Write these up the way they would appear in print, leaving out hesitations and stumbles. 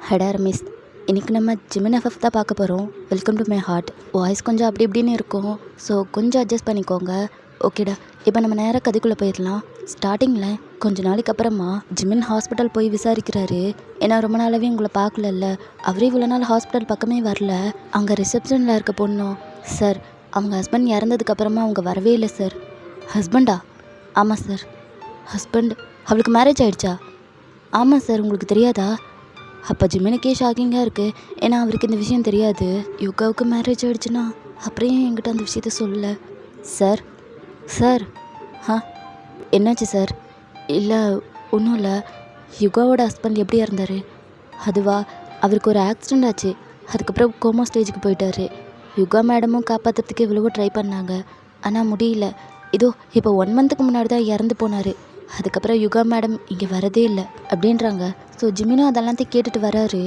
ஹடா ரமேஷ், இன்றைக்கி நம்ம Jimin FF தான் பார்க்க போகிறோம். Welcome to my heart. Voice கொஞ்சம் அப்படி இப்படின்னு இருக்கும், ஸோ கொஞ்சம் அட்ஜஸ்ட் பண்ணிக்கோங்க. ஓகேடா, இப்போ நம்ம நேராக கதைக்குள்ளே போயிடலாம். ஸ்டார்டிங்கில் கொஞ்ச நாளைக்கு அப்புறமா ஜிமின் ஹாஸ்பிட்டல் போய் விசாரிக்கிறாரு. ஏன்னா ரொம்ப நாளாகவே உங்களை பார்க்கலல்ல, அவரே இவ்வளோ நாள் ஹாஸ்பிட்டல் பக்கமே வரல. அங்கே ரிசப்ஷனில் இருக்க பொண்ணும், சார் அவங்க ஹஸ்பண்ட் இறந்ததுக்கப்புறமா அவங்க வரவே இல்லை சார். ஹஸ்பண்டா? ஆமாம் சார். ஹஸ்பண்ட்? அவளுக்கு மேரேஜ் ஆகிடுச்சா? ஆமாம் சார். உங்களுக்கு தெரியாதா? அப்போ ஜிமினுக்கே ஷாக்கிங்காக இருக்குது. ஏன்னா அவருக்கு இந்த விஷயம் தெரியாது. யுகாவுக்கு மேரேஜ் ஆகிடுச்சுன்னா அப்புறம் ஏன் என்கிட்ட அந்த விஷயத்த சொல்லலை? சார் சார் என்னாச்சு சார்? இல்லை ஒன்றும் இல்லை. யுகாவோட ஹஸ்பண்ட் எப்படி இருந்தார்? அதுவா, அவருக்கு ஒரு ஆக்சிடெண்ட் ஆச்சு. அதுக்கப்புறம் கோமா ஸ்டேஜுக்கு போயிட்டாரு. யுகா மேடமும் காப்பாற்றுறதுக்கு எவ்வளவோ ட்ரை பண்ணாங்க, ஆனால் முடியல. இதோ இப்போ 1 மந்த்துக்கு முன்னாடி தான் இறந்து போனார். அதுக்கப்புறம் யுகா மேடம் இங்கே வரதே இல்லை அப்படின்றாங்க. ஸோ ஜிமினும் அதெல்லாத்தையும் கேட்டுட்டு வராரு.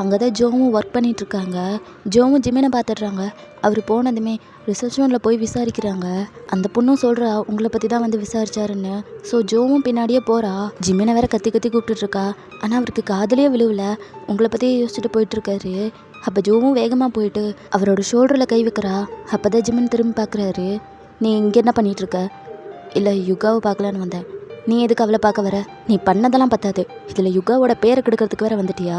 அங்கே தான் ஜோவும் ஒர்க் பண்ணிகிட்ருக்காங்க. ஜோவும் ஜிமினை பார்த்துட்றாங்க. அவர் போனதுமே ரிசப்ஷனில் போய் விசாரிக்கிறாங்க. அந்த பொண்ணும் சொல்கிறா உங்களை பற்றி தான் வந்து விசாரிச்சாருன்னு. ஸோ ஜோவும் பின்னாடியே போகிறா. ஜிமினை வேற கத்தி கத்தி கூப்பிட்டுட்ருக்கா. ஆனால் அவருக்கு காதலியே விழுவல, உங்களை பற்றியே யோசிச்சுட்டு போயிட்டுருக்காரு. அப்போ ஜோவும் வேகமாக போயிட்டு அவரோட ஷோல்டரில் கை வைக்கிறா. அப்போ தான் ஜிமின் திரும்பி பார்க்குறாரு. நீ இங்கே என்ன பண்ணிகிட்ருக்க? இல்லை யுகாவை பார்க்கலான்னு வந்தேன். நீ எதுக்கு அவளை பார்க்க வர? நீ பண்ணதெல்லாம் பத்தாது, இதில் யுகாவோட பேரை கெடுக்கிறதுக்கு வேற வந்துட்டியா?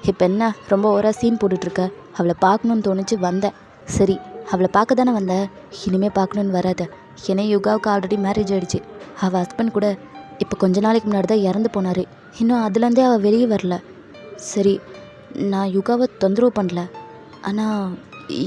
இப்போ என்ன ரொம்ப ஓவரா சீன் போட்டுட்ருக்க? அவளை பார்க்கணுன்னு தோணுச்சு, வந்தேன். சரி, அவளை பார்க்க தானே வந்த, இனிமேல் பார்க்கணுன்னு வராத. ஏன்னா யுகாவுக்கு ஆல்ரெடி மேரேஜ் ஆகிடுச்சு. அவள் ஹஸ்பண்ட் கூட இப்போ கொஞ்ச நாளைக்கு முன்னாடி தான் இறந்து போனார். இன்னும் அதுலேருந்தே அவள் வெளியே வரல. சரி, நான் யுகாவை தொந்தரவு பண்ணல. ஆனால்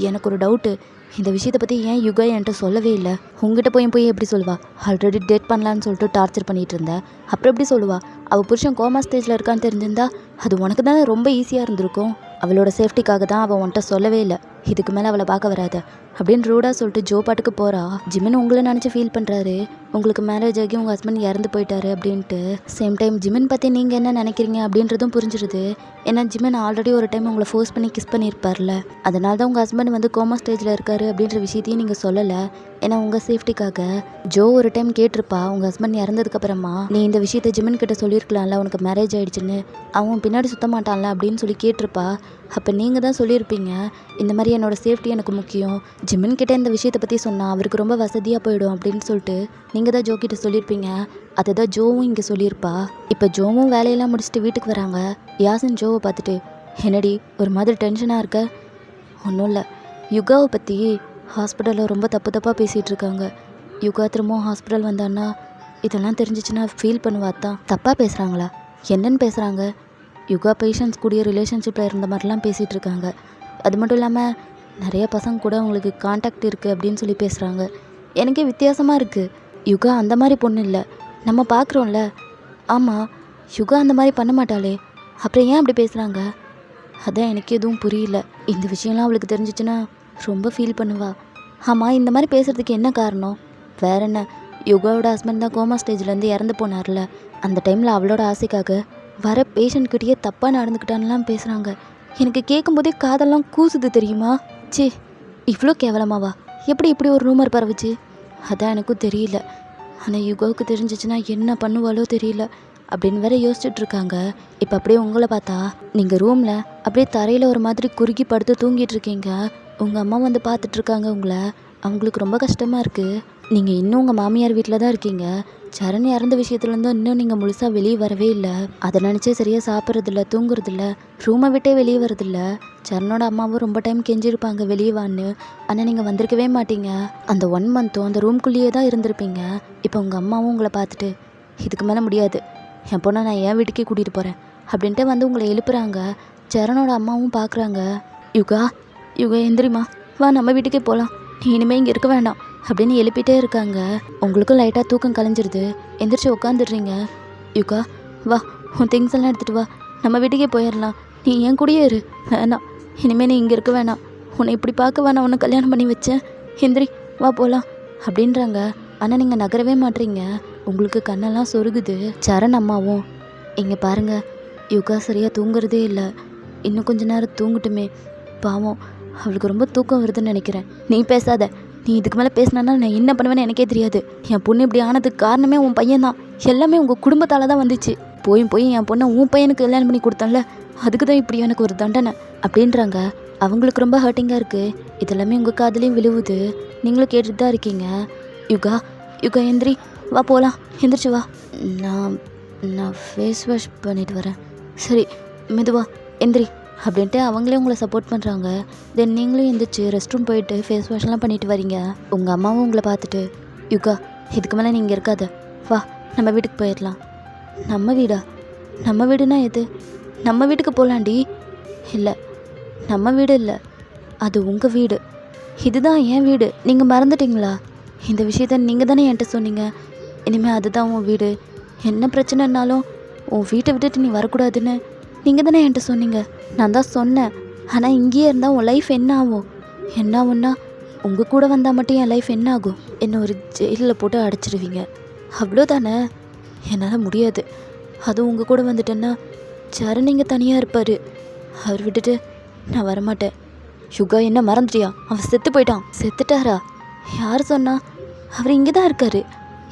எனக்கு ஒரு டவுட்டு. இந்த விஷயத்தை பற்றி ஏன் யுகா என்கிட்ட சொல்லவே இல்லை? உங்ககிட்ட போய் எப்படி சொல்லுவா? ஆல்ரெடி டேட் பண்ணலான்னு சொல்லிட்டு டார்ச்சர் பண்ணிகிட்டு இருந்தேன். அப்புறம் எப்படி சொல்லுவா? அவள் புருஷன் கோமா ஸ்டேஜில் இருக்கான்னு தெரிஞ்சிருந்தா அது உனக்கு தானே ரொம்ப ஈஸியாக இருந்திருக்கும். அவளோட சேஃப்டிக்காக தான் அவள் உன்கிட்ட சொல்லவே இல்லை. இதுக்கு மேலே அவளை பார்க்க வராத அப்படின்னு ரூடாக சொல்லிட்டு ஜோ பாட்டுக்கு போகிறா. ஜிமின் உங்களை நினச்சி ஃபீல் பண்ணுறாரு. உங்களுக்கு மேரேஜ் ஆகி உங்கள் ஹஸ்பண்ட் இறந்து போயிட்டாரு அப்படின்ட்டு. சேம் டைம் ஜிமின் பற்றி நீங்கள் என்ன நினைக்கிறீங்க அப்படின்றதும் புரிஞ்சிருது. ஏன்னா ஜிமின் ஆல்ரெடி ஒரு டைம் உங்களை ஃபோர்ஸ் பண்ணி கிஸ் பண்ணியிருப்பார்ல, அதனால தான் உங்கள் ஹஸ்பண்ட் வந்து கோமா ஸ்டேஜில் இருக்காரு அப்படின்ற விஷயத்தையும் நீங்கள் சொல்லலை. ஏன்னா உங்கள் சேஃப்டிக்காக. ஜோ ஒரு டைம் கேட்டிருப்பா, உங்கள் ஹஸ்பண்ட் இறந்ததுக்கப்புறமா நீ இந்த விஷயத்த ஜிமின் கிட்ட சொல்லியிருக்கலாம்ல, உனக்கு மேரேஜ் ஆகிடுச்சுன்னு. அவன் பின்னாடி சுத்த மாட்டான்ல அப்படின்னு சொல்லி கேட்டிருப்பா. அப்போ நீங்கள் தான் சொல்லியிருப்பீங்க, இந்த மாதிரி என்னோடய சேஃப்டி எனக்கு முக்கியம், ஜிமின் கிட்டே இந்த விஷயத்தை பற்றி சொன்னால் அவருக்கு ரொம்ப வசதியாக போயிடும் அப்படின்னு சொல்லிட்டு நீங்கள் தான் ஜோ கிட்ட சொல்லியிருப்பீங்க. அதை தான் ஜோவும் இங்கே சொல்லியிருப்பா. இப்போ ஜோவும் வேலையெல்லாம் முடிச்சுட்டு வீட்டுக்கு வராங்க. யாசின் ஜோவை பார்த்துட்டு, என்னடி ஒரு மாதிரி டென்ஷனாக இருக்க? ஒன்றும் இல்லை, யுகாவை பற்றி ஹாஸ்பிட்டலில் ரொம்ப தப்பாக பேசிகிட்டு இருக்காங்க. யுகா திரும்பவும் ஹாஸ்பிட்டல் வந்தான்னா இதெல்லாம் தெரிஞ்சிச்சுன்னா ஃபீல் பண்ணுவாதான். தப்பாக பேசுகிறாங்களா? என்னன்னு பேசுகிறாங்க? யுகா பேஷண்ட்ஸ் கூடிய ரிலேஷன்ஷிப்பில் இருந்த மாதிரிலாம் பேசிகிட்டு இருக்காங்க. அது மட்டும் இல்லாமல் நிறைய பசங்க கூட அவங்களுக்கு கான்டாக்ட் இருக்குது அப்படின்னு சொல்லி பேசுகிறாங்க. எனக்கே வித்தியாசமாக இருக்குது. யுகா அந்த மாதிரி பொண்ணு இல்லை, நம்ம பார்க்குறோம்ல. ஆமாம், யுகா அந்த மாதிரி பண்ண மாட்டாளே, அப்புறம் ஏன் அப்படி பேசுகிறாங்க? அதான் எனக்கு எதுவும் புரியல. இந்த விஷயம்லாம் அவளுக்கு தெரிஞ்சிச்சுன்னா ரொம்ப ஃபீல் பண்ணுவா. ஆமாம், இந்த மாதிரி பேசுகிறதுக்கு என்ன காரணம்? வேற என்ன, யுகாவோட ஹஸ்பண்ட் தான் கோமா ஸ்டேஜ்லேருந்து இறந்து போனார்ல, அந்த டைமில் அவளோட ஆசைக்காக வர பேஷண்ட்கிட்டயே தப்பாக நடந்துக்கிட்டான்லாம் பேசுகிறாங்க. எனக்கு கேட்கும்போதே காதெல்லாம் கூசுது தெரியுமா? சே, இவ்வளோ கேவலமாவா? எப்படி இப்படி ஒரு ரூமர் பரவுச்சு? அதான் எனக்கும் தெரியல. ஆனால் யுகாவுக்கு தெரிஞ்சிச்சுன்னா என்ன பண்ணுவாளோ தெரியல அப்படின்னு வேற யோசிச்சுட்டு இருக்காங்க. இப்போ அப்படியே உங்களை பார்த்தா நீங்கள் ரூமில் அப்படியே தரையில் ஒரு மாதிரி குறுகி படுத்து தூங்கிட்டு இருக்கீங்க. உங்கள் அம்மா வந்து பார்த்துட்ருக்காங்க உங்களை. அவங்களுக்கு ரொம்ப கஷ்டமாக இருக்குது. நீங்கள் இன்னும் உங்கள் மாமியார் வீட்டில் தான் இருக்கீங்க. சரண் இறந்த விஷயத்துலேருந்து இன்னும் நீங்கள் முழுசாக வெளியே வரவே இல்லை. அதை நினச்சே சரியாக சாப்பிட்றதில்ல, தூங்குறதில்ல, ரூமை விட்டே வெளியே வரதில்ல. சரணோட அம்மாவும் ரொம்ப டைம் கெஞ்சிருப்பாங்க வெளியே வான்னு, ஆனால் நீங்கள் வந்திருக்கவே மாட்டீங்க. அந்த 1 மந்த்தும் அந்த ரூம்குள்ளேயே தான் இருந்திருப்பீங்க. இப்போ உங்கள் அம்மாவும் உங்களை பார்த்துட்டு இதுக்கு மேலே முடியாது, என் பொண்ணை நான் என் வீட்டுக்கே கூட்டிகிட்டு போகிறேன் அப்படின்ட்டு வந்து உங்களை எழுப்புறாங்க. சரணோட அம்மாவும் பார்க்குறாங்க. யுகா யுகா எந்திரிமா, வா நம்ம வீட்டுக்கே போகலாம், நீ இனிமேல் இங்கே இருக்க வேண்டாம் அப்படின்னு எழுப்பிட்டே இருக்காங்க. உங்களுக்கும் லைட்டாக தூக்கம் கலைஞ்சிருது. எந்திரிச்சு உட்காந்துடுறீங்க. யுகா வா, உன் திங்ஸ் எல்லாம் எடுத்துகிட்டு வா, நம்ம வீட்டுக்கே போயிடலாம், நீ என் கூடயே இரு. வேணாம், இனிமேல் நீ இங்கே இருக்க வேணாம், உன்னை இப்படி பார்க்க வேணாம், உன்னை கல்யாணம் பண்ணி வச்சேன், எந்திரி வா போகலாம் அப்படின்றாங்க. ஆனால் நீங்கள் நகரவே மாட்டீங்க. உங்களுக்கு கண்ணெல்லாம் சொருகுது. சரண் அம்மாவும், இங்கே பாருங்கள், யுகா சரியாக தூங்குறதே இல்லை, இன்னும் கொஞ்ச நேரம் தூங்கட்டுமே, பாவம் அவளுக்கு ரொம்ப தூக்கம் வருதுன்னு நினைக்கிறேன். நீ பேசாத, நீ இதுக்கு மேலே பேசினா நான் என்ன பண்ணுவேன்னு எனக்கே தெரியாது. என் பொண்ணு இப்படி ஆனதுக்கு காரணமே உன் பையன் தான். எல்லாமே உங்கள் குடும்பத்தால் தான் வந்துச்சு. போய் என் பொண்ணை உன் பையனுக்கு கல்யாணம் பண்ணி கொடுத்தேன்ல, அதுக்கு தான் இப்படி எனக்கு ஒரு தண்டனை அப்படின்றாங்க. அவங்களுக்கு ரொம்ப ஹர்ட்டிங்காக இருக்குது. இதெல்லாமே உங்கள் காதுலேயும் விழுவுது. நீங்களும் கேட்டுட்டு தான் இருக்கீங்க. யுகா யுகா எந்திரி, வா போகலாம், எந்திரிச்சு வா. நான் நான் ஃபேஸ் வாஷ் பண்ணிட்டு வரேன். சரி மெதுவா எந்திரி அப்படின்ட்டு அவங்களே உங்களை சப்போர்ட் பண்ணுறாங்க. தென் நீங்களும் எந்திரிச்சு ரெஸ்ட் ரூம் போயிட்டு ஃபேஸ் வாஷ்லாம் பண்ணிட்டு வரீங்க. உங்கள் அம்மாவும் உங்களை பார்த்துட்டு, யுகா இதுக்கு மேலே நீங்கள் இருக்காத, வா நம்ம வீட்டுக்கு போயிடலாம். நம்ம வீடா? நம்ம வீடுனா எது? நம்ம வீட்டுக்கு போகலாண்டி. இல்லை, நம்ம வீடு இல்லை, அது உங்கள் வீடு. இதுதான் என் வீடு. நீங்கள் மறந்துட்டீங்களா? இந்த விஷயத்த நீங்கள் தானே என்கிட்ட சொன்னீங்க. இனிமேல் அதுதான் உன் வீடு. என்ன பிரச்சனைனாலும் உன் வீட்டை விட்டுட்டு நீ வரக்கூடாதுன்னு நீங்கள் தானே என்கிட்ட சொன்னீங்க. நான் தான் சொன்னேன். ஆனால் இங்கேயே இருந்தால் உன் லைஃப் என்ன ஆகும்? என்ன ஆகும்னா, உங்கள் கூட வந்தால் மட்டும் என் லைஃப் என்ன ஆகும்? என்னை ஒரு ஜெயிலில் போட்டு அடைச்சிடுவீங்க, அவ்வளோதானே. என்னால் முடியாது. அதுவும் உங்கள் கூட வந்துட்டேன்னா சரண் இங்கே தனியாக இருப்பார். அவர் விட்டுட்டு நான் வரமாட்டேன். யுகா என்ன மறந்துட்டியா? அவன் செத்து போயிட்டான். செத்துட்டாரா? யார் சொன்னா? அவர் இங்கே தான் இருக்கார்,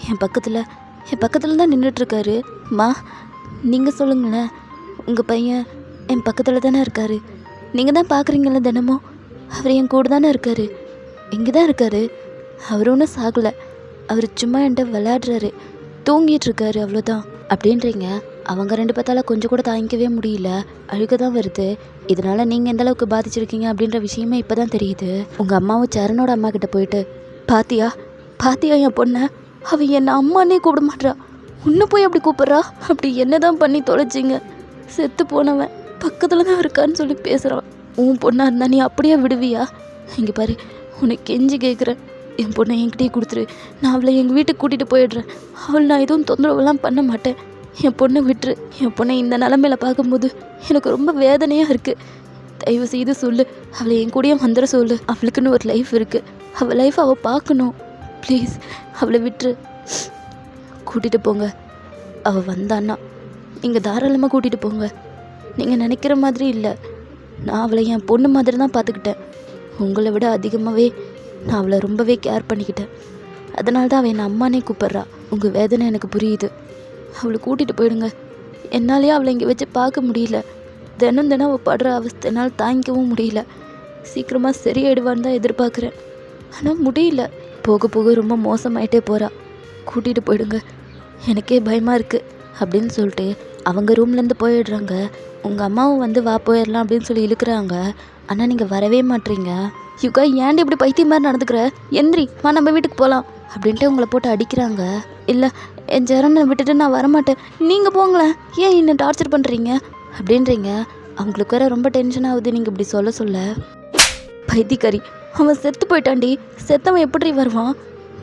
என் பக்கத்தில் தான் நின்றுட்டுருக்காரு. மா நீங்கள் சொல்லுங்களேன், உங்கள் பையன் என் பக்கத்தில் தானே இருக்கார். நீங்கள் தான் பார்க்குறீங்கள தினமும். அவர் என் கூட தானே இருக்கார், இங்கே தான் இருக்கார். அவர் ஒன்றும் சாகலை. அவர் சும்மா என்கிட்ட விளையாடுறாரு, தூங்கிட்டுருக்காரு, அவ்வளோதான் அப்படின்றீங்க. அவங்க ரெண்டு பார்த்தால கொஞ்சம் கூட தாங்கிக்கவே முடியல, அழுக தான் வருது. இதனால் நீங்கள் எந்த அளவுக்கு பாதிச்சிருக்கீங்க அப்படின்ற விஷயமே இப்போ தான் தெரியுது. உங்கள் அம்மாவும் சரணோட அம்மா கிட்ட போயிட்டு, பாத்தியா என் பொண்ணை? அவள் என்னை அம்மானே கூப்பிட மாட்றா, உன்னை போய் அப்படி கூப்பிட்றா. அப்படி என்ன தான் பண்ணி தொலைச்சிங்க? செத்து போனவன் பக்கத்தில் தான் இருக்கான்னு சொல்லி பேசுகிறான். உன் பொண்ணாக இருந்தால் நீ அப்படியே விடுவியா? இங்கே பாரு, உனக்கு கெஞ்சி கேட்குறேன், என் பொண்ணை என்கிட்டயே கொடுத்துரு. நான் அவளை எங்கள் வீட்டுக்கு கூட்டிகிட்டு போயிடுறேன். அவள் நான் எதுவும் தொந்தரவுலாம் பண்ண மாட்டேன். என் பொண்ணை விட்டுரு. என் பொண்ணை இந்த நிலமையில பார்க்கும்போது எனக்கு ரொம்ப வேதனையாக இருக்குது. தயவு செய்து சொல்லு, அவளை என் கூடயே வந்துட சொல்லு. அவளுக்குன்னு ஒரு லைஃப் இருக்குது, அவள் லைஃப் அவள் பார்க்கணும். ப்ளீஸ் அவளை விட்டுரு. கூட்டிகிட்டு போங்க. அவள் வந்தான்னா நீங்கள் தாராளமாக கூட்டிகிட்டு போங்க. நீங்கள் நினைக்கிற மாதிரி இல்லை, நான் அவளை என் பொண்ணு மாதிரி தான் பார்த்துக்கிட்டேன். உங்களை விட அதிகமாகவே நான் அவளை ரொம்பவே கேர் பண்ணிக்கிட்டேன். அதனால தான் அவள் என்னை அம்மானே கூப்பிட்றா. உங்கள் வேதனை எனக்கு புரியுது. அவளை கூட்டிகிட்டு போயிடுங்க. என்னாலேயே அவளை இங்கே வச்சு பார்க்க முடியல. தினம் அவள் படுற அவஸ்தை என்னால் தாங்கிக்கவும் முடியல. சீக்கிரமாக சரியாயிடுவான்னு தான் எதிர்பார்க்குறேன், ஆனால் முடியல. போக போக ரொம்ப மோசமாயிட்டே போகிறா. கூட்டிகிட்டு போயிடுங்க, எனக்கே பயமாக இருக்குது அப்படின்னு சொல்லிட்டு அவங்க ரூம்லேருந்து போயிடுறாங்க. உங்கள் அம்மாவும் வந்து வா போயிடலாம் அப்படின்னு சொல்லி இழுக்கிறாங்க. ஆனால் நீங்கள் வரவே மாட்டீங்க. யுகா ஏன்டி இப்படி பைத்தியம் மாதிரி நடந்துக்கிற? எந்திரி, வா நம்ம வீட்டுக்கு போகலாம் அப்படின்ட்டு உங்களை போட்டு அடிக்கிறாங்க. இல்லை, என் சரணை விட்டுட்டு நான் வரமாட்டேன், நீங்கள் போங்களேன், ஏன் என்ன டார்ச்சர் பண்ணுறீங்க அப்படின்றீங்க. அவங்களுக்கு வேற ரொம்ப டென்ஷன் ஆகுது நீங்கள் இப்படி சொல்ல. பைத்தியக்காரி, அவன் செத்து போயிட்டான்டி. செத்தவன் எப்படி வருவான்?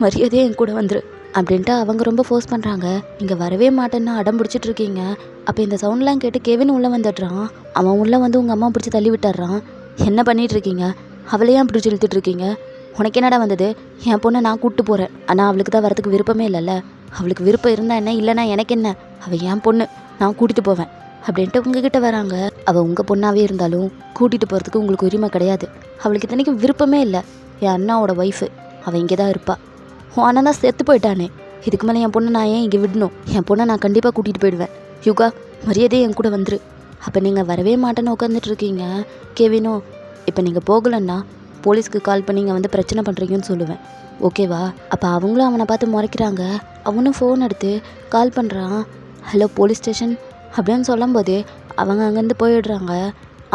மரியாதையே என் கூட வந்துரு அப்படின்ட்டு அவங்க ரொம்ப ஃபோர்ஸ் பண்ணுறாங்க. நீங்கள் வரவே மாட்டேன்னா அடம் பிடிச்சிட்டு இருக்கீங்க. அப்போ இந்த சவுண்ட்லாம் கேட்டு கெவின் உள்ளே வந்துடுறான். அவன் உள்ளே வந்து உங்கள் அம்மா பிடிச்சி தள்ளி விட்டுறான். என்ன பண்ணிகிட்டு இருக்கீங்க? அவளையும் பிடிச்சி இழுத்துட்டு இருக்கீங்க. உனக்கு என்னடா வந்தது? என் பொண்ணை நான் கூப்பிட்டு போகிறேன், ஆனால் அவளுக்கு தான் வரதுக்கு விருப்பமே இல்லைல்ல. அவளுக்கு விருப்பம் இருந்தால் என்ன, இல்லைனா எனக்கு என்ன? அவள் என் பொண்ணு, நான் கூட்டிகிட்டு போவேன் அப்படின்ட்டு உங்ககிட்ட வராங்க. அவள் உங்கள் பொண்ணாகவே இருந்தாலும் கூட்டிகிட்டு போகிறதுக்கு உங்களுக்கு உரிமை கிடையாது. அவளுக்கு இத்தனைக்கும் விருப்பமே இல்லை. என் அண்ணாவோட ஒய்ஃபு, அவள் இங்கே தான் இருப்பாள். உன் அண்ணன் தான் செத்து போயிட்டானே, இதுக்கு மேலே என் பொண்ணை நான் ஏன் இங்கே விடணும்? என் பொண்ணை நான் கண்டிப்பாக கூட்டிகிட்டு போயிடுவேன். யுகா, மரியாதையே என் கூட வந்துரு. அப்போ நீங்கள் வரவே மாட்டேன்னு உட்காந்துட்டு இருக்கீங்க. கெவினோ, இப்போ நீங்கள் போகலன்னா போலீஸ்க்கு கால் பண்ணி இங்கே வந்து பிரச்சனை பண்ணுறீங்கன்னு சொல்லுவேன், ஓகேவா? அப்போ அவங்களும் அவனை பார்த்து முறைக்கிறாங்க. அவனும் ஃபோன் எடுத்து கால் பண்ணுறான். ஹலோ போலீஸ் ஸ்டேஷன் அப்படின்னு சொல்லும்போதே அவங்க அங்கேருந்து போயிடுறாங்க.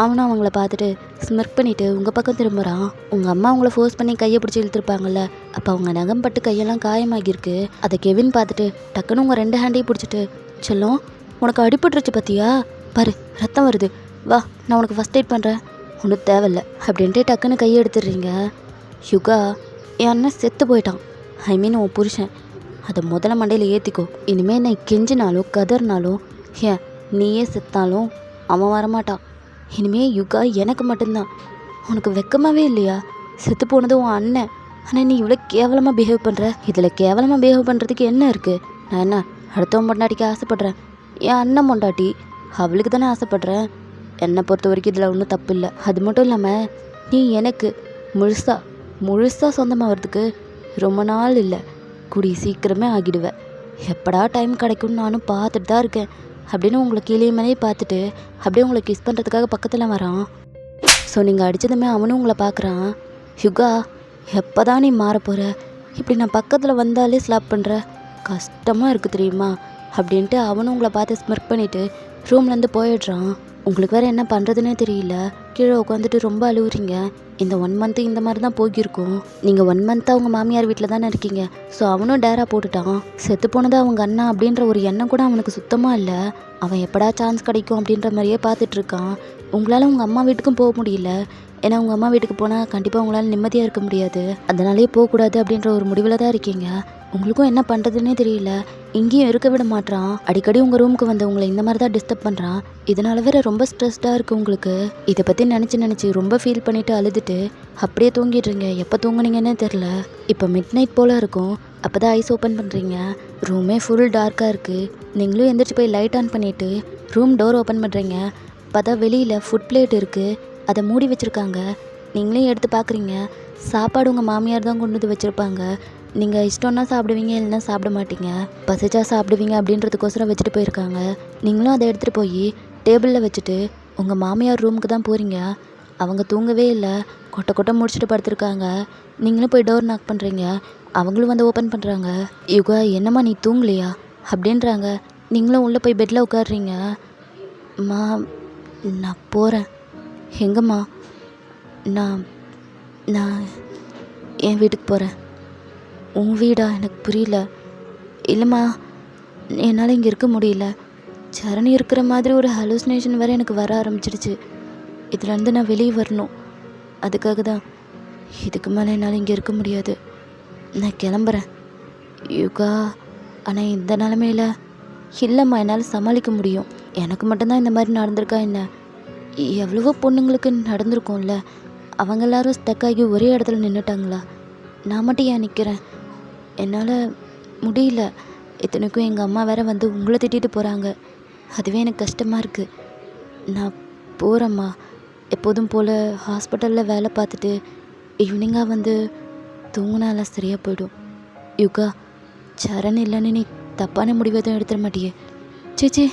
அவனும் அவங்கள பார்த்துட்டு ஸ்மிர்க் பண்ணிவிட்டு உங்கள் பக்கம் திரும்புகிறான். உங்கள் அம்மா அவங்கள ஃபோர்ஸ் பண்ணி கையை பிடிச்சி இழுத்துருப்பாங்கல்ல, அப்போ அவங்க நகம் பட்டு கையெல்லாம் காயமாகிருக்கு. அதை கெவின் பார்த்துட்டு டக்குன்னு உங்கள் ரெண்டு ஹேண்டையும் பிடிச்சிட்டு, செல்லம் உனக்கு அடிபட்டுருச்சு பார்த்தியா, பாரு ரத்தம் வருது, வா நான் உனக்கு ஃபஸ்ட் எய்ட் பண்ணுறேன், ஒன்றும் தேவையில்ல அப்படின்ட்டு டக்குன்னு கையை எடுத்துடுறீங்க. யுகா, என் அண்ணன் செத்து போயிட்டான். ஐ மீன் உன் புருஷன். அதை முதல்ல மண்டையில் ஏற்றிக்கோ. இனிமேல் நான் கெஞ்சினாலும் கதறினாலும், ஏன் நீயே செத்தாலும் அவன் வரமாட்டான். இனிமேல் யுகா எனக்கு மட்டும்தான். உனக்கு வெக்கமாகவே இல்லையா? செத்து போனது உன் அண்ணன், ஆனால் நீ இவ்வளோ கேவலமாக பிஹேவ் பண்ணுற. இதில் கேவலமாக பிஹேவ் பண்ணுறதுக்கு என்ன இருக்குது? நான் என்ன அடுத்தவன் பொண்டாட்டிக்கு ஆசைப்பட்றேன்? என் அண்ணன் பொண்டாட்டி, அவளுக்கு தானே ஆசைப்பட்றேன். என்னை பொறுத்த வரைக்கும் இதில் ஒன்றும் தப்பு இல்லை. அது மட்டும் இல்லாமல் நீ எனக்கு முழுசாக சொந்தமாகிறதுக்கு ரொம்ப நாள் இல்லை, கூடிய சீக்கிரமே ஆகிடுவேன். எப்படா டைம் கிடைக்கும்னு நானும் பார்த்துட்டு தான் இருக்கேன். அப்படின்னு உங்களை கீழே மேலே பார்த்துட்டு அப்படியே உங்களை கிஸ் பண்ணுறதுக்காக பக்கத்தில் வரான். ஸோ நீங்கள் அடித்ததுமே அவனும் உங்களை பார்க்குறான். யுகா, எப்போ தான் நீ மாறப்போகிற? இப்படி நான் பக்கத்தில் வந்தாலே ஸ்லாப் பண்ணுற, கஷ்டமாக இருக்குது தெரியுமா அப்படின்ட்டு அவனும் உங்களை பார்த்து ஸ்மிர்க் பண்ணிவிட்டு ரூம்லேருந்து போயிடுறான். உங்களுக்கு வேறு என்ன பண்ணுறதுனே தெரியல. கீழே உட்காந்துட்டு ரொம்ப அழுவுறீங்க. இந்த 1 மந்த்து இந்த மாதிரி தான் போகியிருக்கும். நீங்கள் 1 மந்த்தாக அவங்க மாமியார் வீட்டில் தானே இருக்கீங்க. ஸோ அவனும் டேரா போட்டுட்டான். செத்து போனது அவங்க அண்ணா அப்படின்ற ஒரு எண்ணம் கூட அவனுக்கு சுத்தமாக இல்லை. அவன் எப்படா சான்ஸ் கிடைக்கும் அப்படின்ற மாதிரியே பார்த்துட்ருக்கான். உங்களால் உங்கள் அம்மா வீட்டுக்கும் போக முடியல. ஏன்னா உங்கள் அம்மா வீட்டுக்கு போனால் கண்டிப்பாக உங்களால் நிம்மதியாக இருக்க முடியாது. அதனாலே போகக்கூடாது அப்படின்ற ஒரு முடிவில் தான் இருக்கீங்க. உங்களுக்கும் என்ன பண்ணுறதுன்னே தெரியல. இங்கேயும் இருக்க விட மாட்டான். அடிக்கடி உங்கள் ரூமுக்கு வந்து உங்களை இந்த மாதிரி தான் டிஸ்டர்ப் பண்ணுறான். இதனால வேற ரொம்ப ஸ்ட்ரெஸ்டாக இருக்குது உங்களுக்கு. இதை பற்றி நினச்சி ரொம்ப ஃபீல் பண்ணிவிட்டு அழுதுட்டு அப்படியே தூங்கிடுறீங்க. எப்போ தூங்குனீங்கன்னே தெரில. இப்போ மிட் நைட் போல் இருக்கும். அப்போ தான் ஐஸ் ஓப்பன் பண்ணுறீங்க. ரூமே ஃபுல் டார்க்காக இருக்குது. நீங்களும் எந்திரிச்சு போய் லைட் ஆன் பண்ணிவிட்டு ரூம் டோர் ஓப்பன் பண்ணுறீங்க. பார்த்தா வெளியில் ஃபுட் பிளேட் இருக்குது. அதை மூடி வச்சுருக்காங்க. நீங்களே எடுத்து பார்க்குறீங்க. சாப்பாடு உங்கள் மாமியார் தான் கொண்டு வந்து வச்சுருப்பாங்க. நீங்கள் இஷ்டம்னா சாப்பிடுவீங்க, இல்லைன்னா சாப்பிட மாட்டீங்க. பசிச்சா சாப்பிடுவீங்க அப்படின்றதுக்கோசரம் வச்சுட்டு போயிருக்காங்க. நீங்களும் அதை எடுத்துகிட்டு போய் டேபிளில் வச்சுட்டு உங்கள் மாமியார் ரூமுக்கு தான் போகிறீங்க. அவங்க தூங்கவே இல்லை. கொட்டை முடிச்சுட்டு படுத்துருக்காங்க. நீங்களும் போய் டோர் நாக் பண்ணுறீங்க. அவங்களும் வந்து ஓப்பன் பண்ணுறாங்க. யுகா, என்னம்மா நீ தூங்கலையா அப்படின்றாங்க. நீங்களும் உள்ளே போய் பெட்டில் உட்காடுறீங்க. மா, நான் போகிறேன். எங்கம்மா? நான் நான் என் வீட்டுக்கு போகிறேன். உன் வீடா? எனக்கு புரியல. இல்லைம்மா, என்னால் இங்கே இருக்க முடியல. சரணி இருக்கிற மாதிரி ஒரு ஹலூசினேஷன் வேறு எனக்கு வர ஆரம்பிச்சிடுச்சு. இதுலேருந்து நான் வெளியே வரணும். அதுக்காக தான். இதுக்கு மேலே என்னால் இங்கே இருக்க முடியாது. நான் கிளம்புறேன். யுகா, ஆனால் இந்த நிலமையில இல்லைம்மா, என்னால் சமாளிக்க முடியும். எனக்கு மட்டும்தான் இந்த மாதிரி நடந்திருக்கா என்ன? எவ்வளவோ பொண்ணுங்களுக்கு நடந்திருக்கும்ல. அவங்க எல்லாரும் ஸ்டக்காகி ஒரே இடத்துல நின்றுட்டாங்களா? நான் மட்டும் ஏன் நிற்கிறேன்? என்னால் முடியல. இத்தனைக்கும் எங்கள் அம்மா வேற வந்து உங்களை திட்டிட்டு போகிறாங்க. அதுவே எனக்கு கஷ்டமாக இருக்குது. நான் போகிறேம்மா. எப்போதும் போல் ஹாஸ்பிட்டலில் வேலை பார்த்துட்டு ஈவினிங்காக வந்து தூங்கினாலாம் சரியாக போயிடும். யுகா, சரண் இல்லைன்னு நீ தப்பான முடிவு எதுவும் எடுத்துட மாட்டியே? சேச்சே,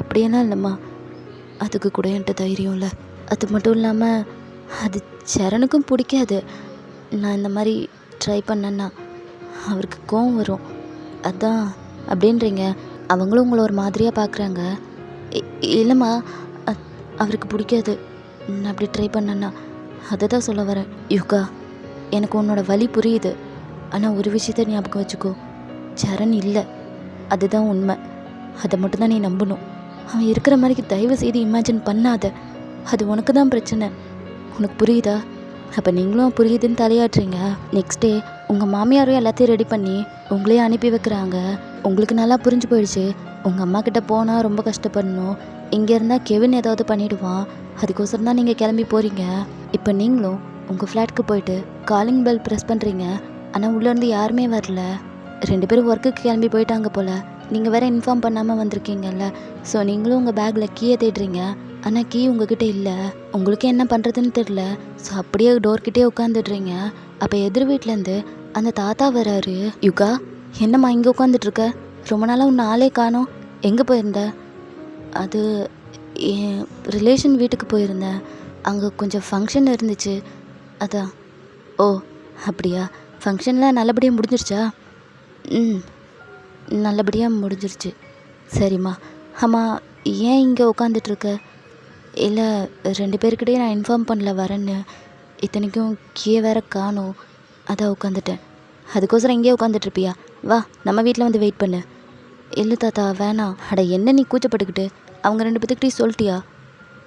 அப்படியெல்லாம் இல்லைம்மா. அதுக்கு கூட என்கிட்ட தைரியம் இல்லை. அது மட்டும் இல்லாமல் அது சரணுக்கும் பிடிக்காது. நான் இந்த மாதிரி ட்ரை பண்ணேன்னா அவருக்கு கோவம் வரும். அதான் அப்படின்றீங்க. அவங்களும் உங்களை ஒரு மாதிரியாக பார்க்குறாங்க. இல்லைம்மா, அவருக்கு பிடிக்காது நான் அப்படி ட்ரை பண்ணேன்னா. அதை தான் சொல்ல வரேன். யுகா, எனக்கு உன்னோட வலி புரியுது. ஆனால் ஒரு விஷயத்த ஞாபகம் வச்சுக்கோ. சரண் இல்லை, அதுதான் உண்மை. அதை மட்டும்தான் நீ நம்பணும். அவன் இருக்கிற மாதிரி தயவு செய்து இமேஜின் பண்ணாத. அது உனக்கு தான் பிரச்சனை. உனக்கு புரியுதா? அப்போ நீங்களும் புரியுதுன்னு தலையாட்டுறீங்க. நெக்ஸ்ட் டே உங்கள் மாமியாரும் எல்லாத்தையும் ரெடி பண்ணி உங்களையே அனுப்பி வைக்கிறாங்க. உங்களுக்கு நல்லா புரிஞ்சு போயிடுச்சு. உங்கள் அம்மா கிட்ட போனால் ரொம்ப கஷ்டப்படணும். இங்கே இருந்தால் கெவின் ஏதாவது பண்ணிவிடுவான். அதுக்கோசரம் தான் நீங்கள் கிளம்பி போகிறீங்க. இப்போ நீங்களும் உங்கள் ஃப்ளாட்க்கு போயிட்டு காலிங் பெல் ப்ரெஸ் பண்ணுறீங்க. ஆனால் உள்ளேருந்து யாருமே வரல. 2 பேரும் ஒர்க்குக்கு கிளம்பி போயிட்டாங்க போல். நீங்கள் வேறு இன்ஃபார்ம் பண்ணாமல் வந்திருக்கீங்கல்ல. ஸோ நீங்களும் உங்கள் பேக்கில் கீயை தேடுறீங்க. ஆனால் கீ உங்ககிட்ட இல்லை. உங்களுக்கு என்ன பண்ணுறதுன்னு தெரில. ஸோ அப்படியே டோர்கிட்டே உட்காந்துடுறீங்க. அப்போ எதிர் வீட்டிலேருந்து அந்த தாத்தா வராரு. யுகா, என்னம்மா இங்கே உட்காந்துட்ருக்க? ரொம்ப நாளாக உன்னை ஆளே காணோம். எங்கே போயிருந்த? அது என் ரிலேஷன் வீட்டுக்கு போயிருந்தேன். அங்கே கொஞ்சம் ஃபங்க்ஷன் இருந்துச்சு, அதான். ஓ அப்படியா? ஃபங்க்ஷன்லாம் நல்லபடியாக முடிஞ்சிருச்சா? ம், நல்லபடியாக முடிஞ்சிருச்சு. சரிம்மா. ஆமாம், ஏன் இங்கே உட்காந்துட்ருக்க? இல்லை, 2 பேர்கிட்டயே நான் இன்ஃபார்ம் பண்ணல வரேன்னு. இத்தனைக்கும் கீழே வேற காணோம், அதான் உட்காந்துட்டேன். அதுக்கோசரம் இங்கேயே உட்காந்துட்ருப்பியா? வா, நம்ம வீட்டில் வந்து வெயிட் பண்ணு. இல்லை தாத்தா, வேணாம். அட என்ன நீ கூச்சப்பட்டுக்கிட்டு? அவங்க 2 பேத்துக்கிட்டே சொல்லிட்டியா?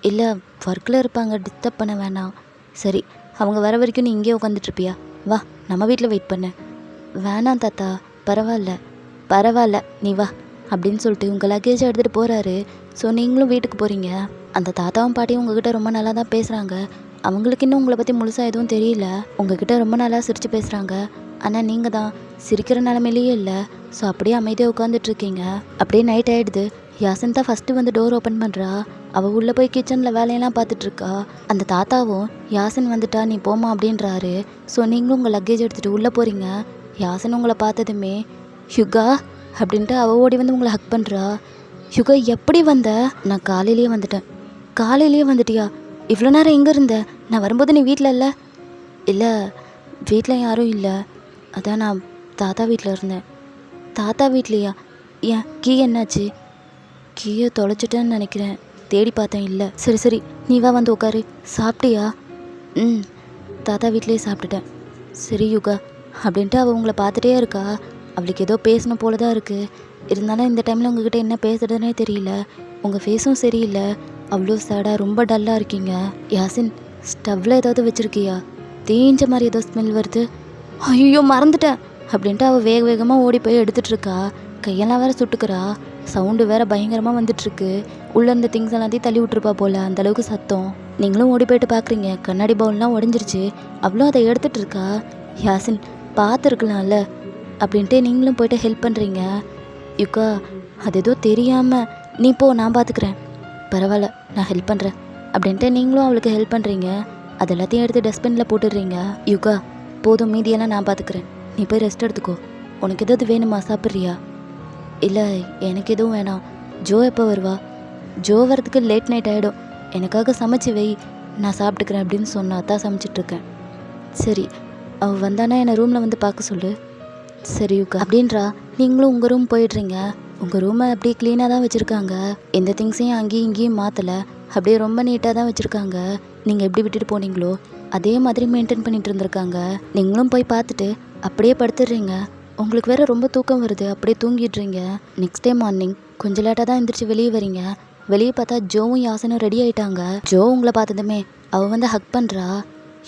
இல்லை, ஒர்க்கில் இருப்பாங்க, டிஸ்டர்ப் பண்ண வேணாம். சரி, அவங்க வர வரைக்கும் நீ இங்கேயே உட்காந்துட்ருப்பியா? வா, நம்ம வீட்டில் வெயிட் பண்ணு. வேணாம் தாத்தா, பரவாயில்ல நீ வா அப்படின்னு சொல்லிட்டு உங்கள் லக்கேஜை எடுத்துகிட்டு போகிறாரு. ஸோ நீங்களும் வீட்டுக்கு போகிறீங்க. அந்த தாத்தாவும் பாட்டியும் உங்ககிட்ட ரொம்ப நல்லா தான் பேசுகிறாங்க. அவங்களுக்கு இன்னும் உங்களை பற்றி முழுசாக எதுவும் தெரியல. உங்ககிட்ட ரொம்ப நல்லா சிரித்து பேசுகிறாங்க. ஆனால் நீங்கள் தான் சிரிக்கிற நிலமையிலேயே இல்லை. ஸோ அப்படியே அமைதியாக உட்காந்துட்ருக்கீங்க. அப்படியே நைட் ஆகிடுது. யாசின் தான் ஃபஸ்ட்டு வந்து டோர் ஓப்பன் பண்ணுறா. அவள் உள்ளே போய் கிச்சனில் வேலையெல்லாம் பார்த்துட்ருக்கா. அந்த தாத்தாவும் யாசின் வந்துட்டா நீ போமா அப்படின்றாரு. ஸோ நீங்களும் உங்கள் லக்கேஜ் எடுத்துகிட்டு உள்ளே போகிறீங்க. யாசின் உங்களை பார்த்ததுமே யுகா அப்படின்ட்டு அவள் ஓடி வந்து உங்களை ஹக் பண்ணுறா. யுகா எப்படி வந்த? நான் காலையிலேயே வந்துட்டேன். காலையிலேயே வந்துட்டியா? இவ்வளோ நேரம் எங்கே இருந்த? நான் வரும்போது நீ வீட்டில் இல்லை? இல்லை, வீட்டில் யாரும் இல்லை. அதான் நான் தாத்தா வீட்டில் இருந்தேன். தாத்தா வீட்லையா? ஏன் கீ என்னாச்சு? கீயை தொலைச்சிட்டேன்னு நினைக்கிறேன். தேடி பார்த்தேன், இல்லை. சரி சரி, நீ வா வந்து உட்காரு. சாப்பிட்டியா? ம், தாத்தா வீட்லேயே சாப்பிட்டுட்டேன். சரி யுகா அப்படின்ட்டு அவள் உங்களை பார்த்துட்டே இருக்கா. அவளுக்கு ஏதோ பேசணும் போல தான் இருக்குது. இருந்தாலும் இந்த டைமில் உங்ககிட்ட என்ன பேசுறதுனே தெரியல. உங்கள் ஃபேஸும் சரியில்லை. அவ்வளோ சேடாக ரொம்ப டல்லாக இருக்கீங்க. யாசின், ஸ்டவ்வில் ஏதாவது வச்சுருக்கியா? தேஞ்ச மாதிரி ஏதோ ஸ்மெல் வருது. ஐயோ மறந்துட்டேன் அப்படின்ட்டு அவள் வேக வேகமாக ஓடி போய் எடுத்துகிட்டு இருக்கா. கையெல்லாம் வேற சுட்டுக்கிறா. சவுண்டு வேற பயங்கரமாக வந்துட்டுருக்கு. உள்ளே இருந்த திங்ஸ் எல்லாத்தையும் தள்ளி விட்டுருப்பா போல், அந்தளவுக்கு சத்தம். நீங்களும் ஓடி போயிட்டு பார்க்குறீங்க. கண்ணாடி பவுல்லாம் உடஞ்சிருச்சு. அவ்வளோ அதை எடுத்துகிட்டு இருக்கா. யாசின், பார்த்துருக்கலாம்ல அப்படின்ட்டு நீங்களும் போயிட்டு ஹெல்ப் பண்ணுறீங்க. யுகா, அது ஏதோ தெரியாமல். நீ போ, நான் பார்த்துக்கிறேன். பரவாயில்ல, நான் ஹெல்ப் பண்ணுறேன் அப்படின்ட்டு நீங்களும் அவளுக்கு ஹெல்ப் பண்ணுறீங்க. அது எல்லாத்தையும் எடுத்து டஸ்ட்பினில் போட்டுடுறீங்க. யுகா, போதும், மீதியெல்லாம் நான் பார்த்துக்கிறேன். நீ போய் ரெஸ்ட் எடுத்துக்கோ. உனக்கு எதாவது வேணுமா? சாப்பிட்றியா? இல்லை, எனக்கு எதுவும் வேணாம். ஜோ எப்போ வருவா? ஜோ வரதுக்கு லேட் நைட் ஆகிடும். எனக்காக சமைச்சு வை, நான் சாப்பிட்டுக்கிறேன் அப்படின்னு சொன்னா தான் சமைச்சிட்ருக்கேன். சரி, அவள் வந்தானா என்னை ரூமில் வந்து பார்க்க சொல்லு. சரி யுகா அப்படின்றா. நீங்களும் உங்கள் ரூம் போயிடுறீங்க. உங்கள் ரூமை அப்படியே க்ளீனாக தான் வச்சுருக்காங்க. எந்த திங்ஸையும் அங்கேயும் இங்கேயும் மாற்றலை. அப்படியே ரொம்ப நீட்டாக தான் வச்சுருக்காங்க. நீங்கள் எப்படி விட்டுட்டு போனீங்களோ அதே மாதிரி மெயின்டைன் பண்ணிட்டு இருந்திருக்காங்க. நீங்களும் போய் பார்த்துட்டு அப்படியே படுத்துடுறீங்க. உங்களுக்கு வேற ரொம்ப தூக்கம் வருது, அப்படியே தூங்கிடுறீங்க. நெக்ஸ்ட் டே மார்னிங் கொஞ்சம் லேட்டாக தான் எந்திரிச்சு வெளியே வரீங்க. வெளியே பார்த்தா ஜோவும் யாசனும் ரெடி ஆகிட்டாங்க. ஜோ உங்களை பார்த்ததுமே அவள் வந்து ஹக் பண்ணுறா.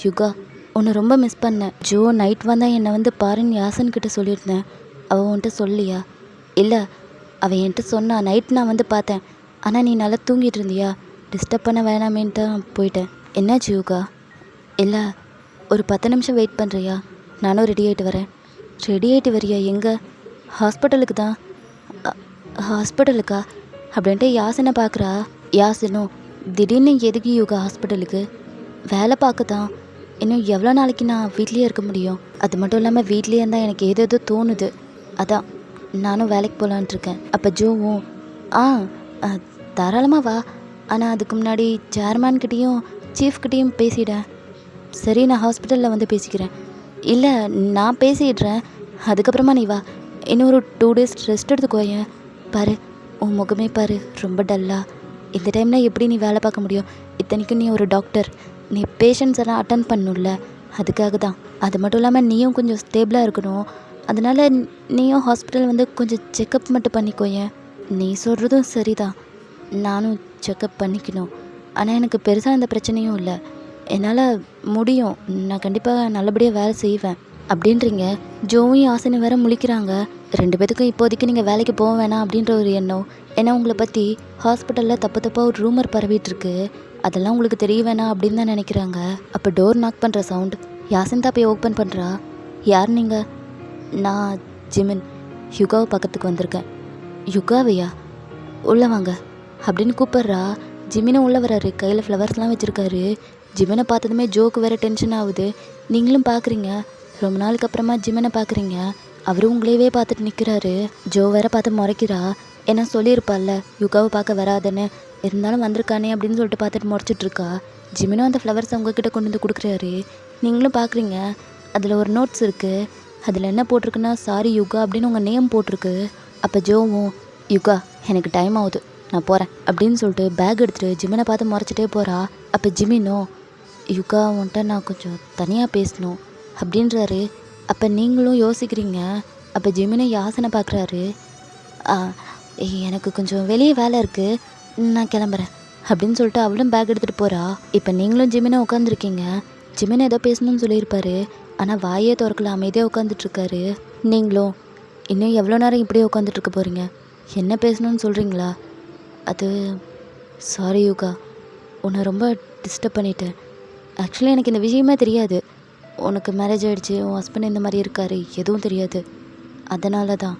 யுகா, உன்னை ரொம்ப மிஸ் பண்ணேன். ஜோ நைட் வந்தால் என்னை வந்து பாருன்னு யாசன்கிட்ட சொல்லியிருந்தேன். அவள் உன்கிட்ட சொல்லியா? இல்லை, அவள் என்கிட்ட சொன்னா. நைட் நான் வந்து பார்த்தேன். ஆனால் நீ நல்லா தூங்கிட்டு இருந்தியா? டிஸ்டர்ப் பண்ண வேணாமேன்ட்டு தான் போயிட்டேன். என்னாச்சு யுகா? இல்லை, ஒரு 10 நிமிஷம் வெயிட் பண்ணுறியா? நானும் ரெடி ஆகிட்டு வரேன். ரெடி ஆகிட்டு வரியா? எங்கே? ஹாஸ்பிட்டலுக்கு தான். ஹாஸ்பிட்டலுக்கா அப்படின்ட்டு யாசனை பார்க்குறா. யாசனும், திடீர்னு எதுக்கு யுகா ஹாஸ்பிட்டலுக்கு? வேலை பார்க்க தான். இன்னும் எவ்வளோ நாளைக்கு நான் வீட்லேயே இருக்க முடியும்? அது மட்டும் இல்லாமல் வீட்லேயே இருந்தால் எனக்கு ஏதோ தோணுது. அதான் நானும் வேலைக்கு போகலான்ட்ருக்கேன். அப்போ ஜோவும், தாராளமாக வா. ஆனால் அதுக்கு முன்னாடி சேர்மேன்கிட்டேயும் சீஃப்கிட்டேயும் பேசிட்டேன். சரி, நான் ஹாஸ்பிட்டலில் வந்து பேசிக்கிறேன். இல்லை, நான் பேசிடுறேன், அதுக்கப்புறமா நீ வா. இன்னும் ஒரு 2 days ரெஸ்ட் எடுத்துக்கோயேன். பாரு, உன் முகமே பாரு, ரொம்ப டல்லா. இந்த டைமில் எப்படி நீ வேலை பார்க்க முடியும்? இத்தனைக்கும் நீ ஒரு டாக்டர். நீ பேஷண்ட்ஸ் எல்லாம் அட்டன் பண்ணணும்ல, அதுக்காக தான். அது மட்டும் இல்லாமல் நீயும் கொஞ்சம் ஸ்டேபிளாக இருக்கணும். அதனால் நீயும் ஹாஸ்பிட்டல் வந்து கொஞ்சம் செக்கப் மட்டும் பண்ணிக்கோயேன். நீ சொல்கிறதும் சரிதான், நானும் செக்கப் பண்ணிக்கணும். ஆனால் எனக்கு பெருசாக எந்த பிரச்சனையும் இல்லை. என்னால் முடியும். நான் கண்டிப்பாக நல்லபடியாக வேலை செய்வேன் அப்படின்றீங்க. ஜோவும் யாசனும் வேற முழிக்கிறாங்க. 2 பேத்துக்கும் இப்போதைக்கு நீங்கள் வேலைக்கு போக வேணாம் அப்படின்ற ஒரு எண்ணம். ஏன்னா உங்களை பற்றி ஹாஸ்பிட்டலில் தப்பாக ஒரு ரூமர் பரவிட்டுருக்கு. அதெல்லாம் உங்களுக்கு தெரிய வேணாம் அப்படின்னு தான் நினைக்கிறாங்க. அப்போ டோர் நாக் பண்ணுற சவுண்ட். யாசன் தான் போய் ஓப்பன் பண்ணுறா. யார் நீங்கள்? நான் ஜிமின், யுகாவை பக்கத்துக்கு வந்திருக்கேன். யுகாவையா? உள்ளே வாங்க அப்படின்னு கூப்பிட்றா. ஜிமினும் உள்ளே வர்றாரு. கையில் ஃப்ளவர்ஸ்லாம் வச்சுருக்காரு. ஜிமினை பார்த்ததுமே ஜோக்கு வேறு டென்ஷன் ஆகுது. நீங்களும் பார்க்குறீங்க, ரொம்ப நாளுக்கு அப்புறமா ஜிமினை பார்க்குறீங்க. அவரும் உங்களையவே பார்த்துட்டு நிற்கிறாரு. ஜோ வேற பார்த்து முறைக்கிறா. ஏன்னா சொல்லியிருப்பாள்ல யுகாவை பார்க்க வராதுன்னு. இருந்தாலும் வந்திருக்கானே அப்படின்னு சொல்லிட்டு பார்த்துட்டு முறைச்சிட்ருக்கா. ஜிமினும் அந்த ஃப்ளவர்ஸ் அவங்கக்கிட்ட கொண்டு வந்து கொடுக்குறாரு. நீங்களும் பார்க்குறீங்க, அதில் ஒரு நோட்ஸ் இருக்குது. அதில் என்ன போட்டிருக்குன்னா, சாரி யுகா அப்படின்னு உங்கள் நேம் போட்டிருக்கு. அப்போ ஜோவும், யுகா எனக்கு டைம் ஆகுது, நான் போகிறேன் அப்படின்னு சொல்லிட்டு பேக் எடுத்துகிட்டு ஜிமினை பார்த்து முறைச்சிட்டே போகிறா. அப்போ ஜிமினும், யுகா உன்ட்ட நான் கொஞ்சம் தனியாக பேசணும் அப்படின்றாரு. அப்போ நீங்களும் யோசிக்கிறீங்க. அப்போ ஜிமினை யாசனை பார்க்குறாரு. எனக்கு கொஞ்சம் வெளியே வேலை இருக்குது, நான் கிளம்புறேன் அப்படின்னு சொல்லிட்டு அவளும் பேக் எடுத்துகிட்டு போகிறா. இப்போ நீங்களும் ஜிமினை உட்காந்துருக்கீங்க. ஜிமினை ஏதோ பேசணும்னு சொல்லியிருப்பாரு, ஆனால் வாயே திறக்கல, அமைதியாக உட்காந்துட்ருக்காரு. நீங்களும் இன்னும் எவ்வளோ நேரம் இப்படியே உட்காந்துட்ருக்க போகிறீங்க? என்ன பேசணும்னு சொல்கிறீங்களா? அது சாரி யுகா, உன்னை ரொம்ப டிஸ்டர்ப் பண்ணிட்டேன். ஆக்சுவலி எனக்கு இந்த விஷயமே தெரியாது. உனக்கு மேரேஜ் ஆகிடுச்சு, உன் ஹஸ்பண்ட் இந்த மாதிரி இருக்காரு, எதுவும் தெரியாது. அதனால தான்.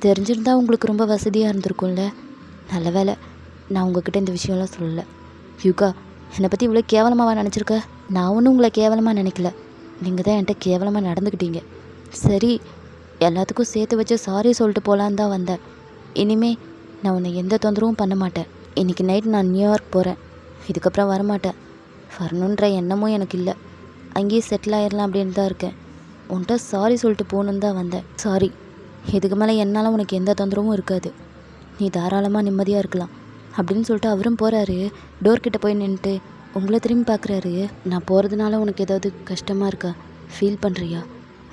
தெரிஞ்சிருந்தா உங்களுக்கு ரொம்ப வசதியாக இருந்திருக்கும்ல. நல்ல வேலை நான் உங்ககிட்ட இந்த விஷயம்லாம் சொல்லலை. யுகா, என்னை பற்றி இவ்வளோ கேவலமாக நினச்சிருக்க? நான் ஒன்றும் உங்களை கேவலமாக நினைக்கல, நீங்கள் தான் என்கிட்ட கேவலமாக நடந்துக்கிட்டீங்க. சரி, எல்லாத்துக்கும் சேர்த்து வச்சு சாரி சொல்லிட்டு போகலான்னு தான் வந்தேன். இனிமே நான் உன்னை எந்த தொந்தரவும் பண்ண மாட்டேன். இன்றைக்கி நைட் நான் நியூயார்க் போகிறேன். இதுக்கப்புறம் வரமாட்டேன். வரணுன்ற எண்ணமும் எனக்கு இல்லை. அங்கேயே செட்டில் ஆயிடலாம் அப்படின்னு தான் இருக்கேன். உன்கிட்ட சாரி சொல்லிட்டு போகணுன்னு தான் வந்தேன். சாரி. இதுக்கு மேலே என்னால் உனக்கு எந்த தொந்தரவும் இருக்காது. நீ தாராளமாக நிம்மதியாக இருக்கலாம் அப்படின்னு சொல்லிட்டு அவரும் போகிறாரு. டோர்கிட்ட போய் நின்றுட்டு உங்களை திரும்பி பார்க்குறாரு. நான் போகிறதுனால உனக்கு ஏதாவது கஷ்டமாக இருக்கா? ஃபீல் பண்ணுறியா?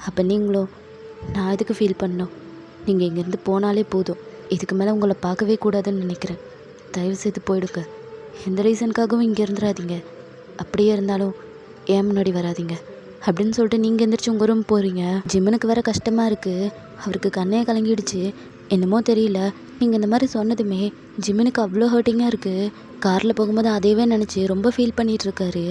அப்போ நீங்களும் நான் எதுக்கு ஃபீல் பண்ணணும்? நீங்கள் இங்கேருந்து போனாலே போதும். இதுக்கு மேலே உங்களை பார்க்கவே கூடாதுன்னு நினைக்கிறேன். தயவு செய்து போயிடுங்க. எந்த ரீசனுக்காகவும் இங்கே இருந்துடாதீங்க. அப்படியே இருந்தாலும் ஏன் முன்னாடி வராதீங்க அப்படின்னு சொல்லிட்டு நீங்கள் எந்திரிச்சு உங்கள் ரூம் போகிறீங்க. ஜிம்மனுக்கு வேற கஷ்டமாக இருக்குது. அவருக்கு கண்ணே கலங்கிடுச்சு. என்னமோ தெரியல, நீங்கள் இந்த மாதிரி சொன்னதுமே ஜிம்மனுக்கு அவ்வளோ ஹர்ட்டிங்காக இருக்குது. காரில் போகும்போது அதையவே நினச்சி ரொம்ப ஃபீல் பண்ணிகிட்டு இருக்காரு.